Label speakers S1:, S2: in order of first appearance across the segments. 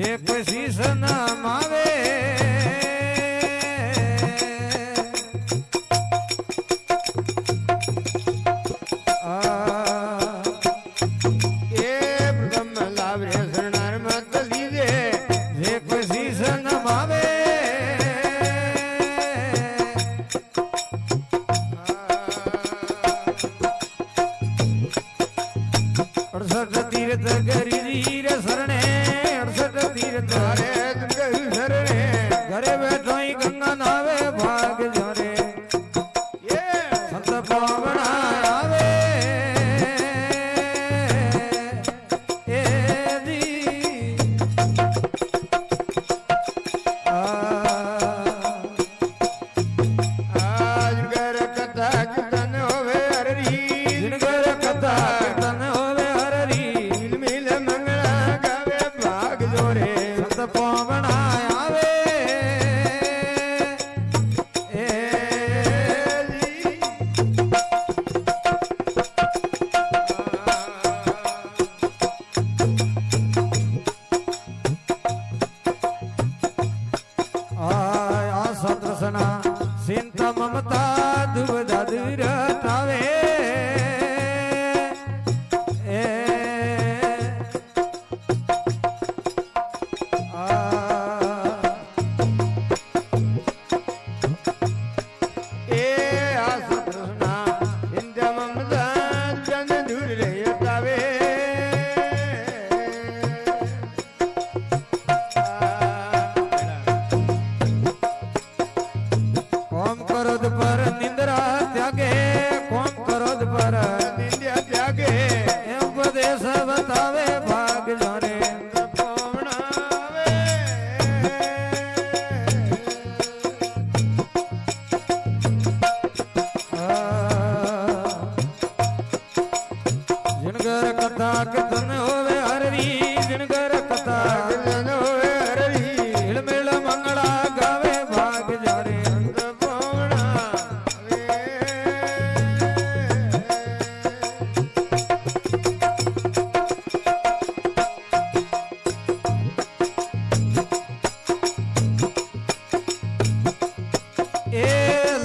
S1: જે કોઈ શીશ ન માવે तीर्थ गरी रे शरणे 68 तीर्थ शरणे घरे बैठो ही गंगा नावे भाग जरे संत पावना आवे ए दी आज घर कथा कीर्तन होवे हरी घर कथा कीर्तन होवे पावना आवे आ सत्रसना चिंता ममता दुबदा दुरतावे पर निंद्रा त्यागे कोम क्रोध पर निंद्या त्यागे उपदेश बतावे भाग जाने जिनगर कथा कीर्तन होवे हरी जिनगर कथा कीर्तन होवे हरी हिलमिल मंगला गावे भाग जाने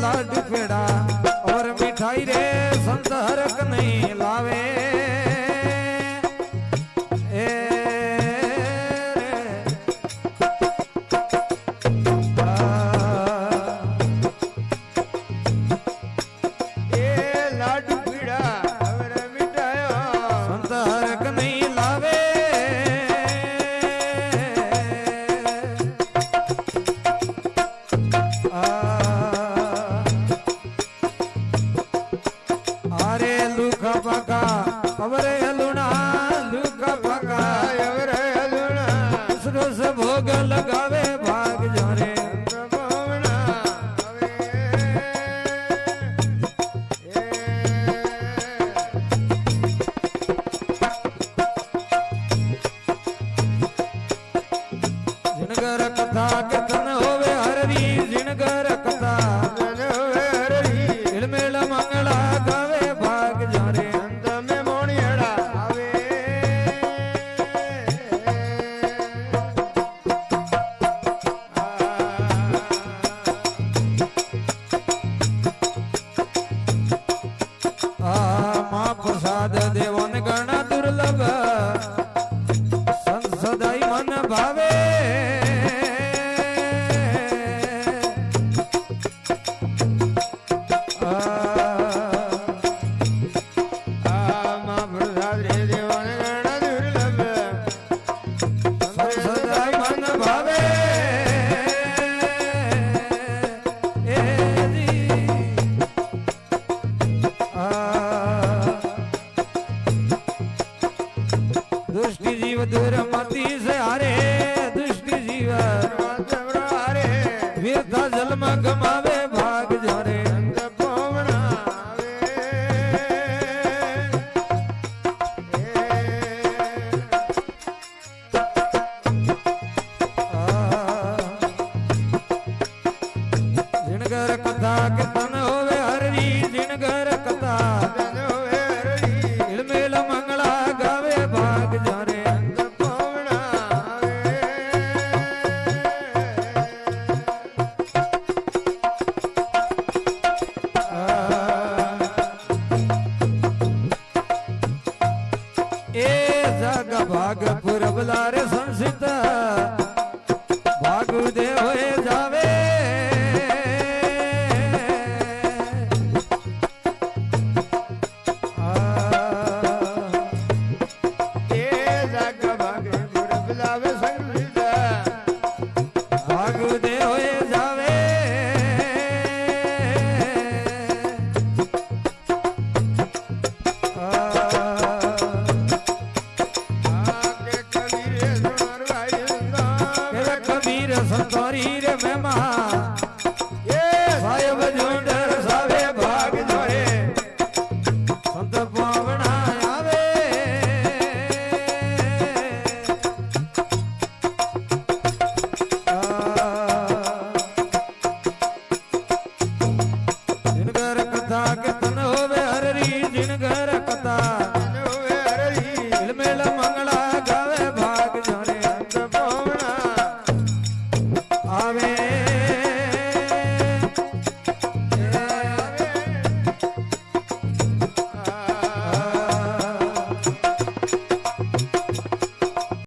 S1: लाडू पेड़ा और मिठाई रे संत हरक नहीं लावे लाडू पेड़ा और मिठाई संत हरक नहीं लावे अरे लुका पका अवरे हलुना लुका पका अवरे हलुना उसरो से भोग लगावे भाग जाने जिनगर कथा कीर्तन होवे हरी जिनगर कथा होवे हरी हिलमेल मंगला गावे भाग जाने अंत में मोनियड़ा आवे मां प्रसाद देवन गण दुर्लभ संसदाई मन भावे दुष्टि जीव दूर मती से हारे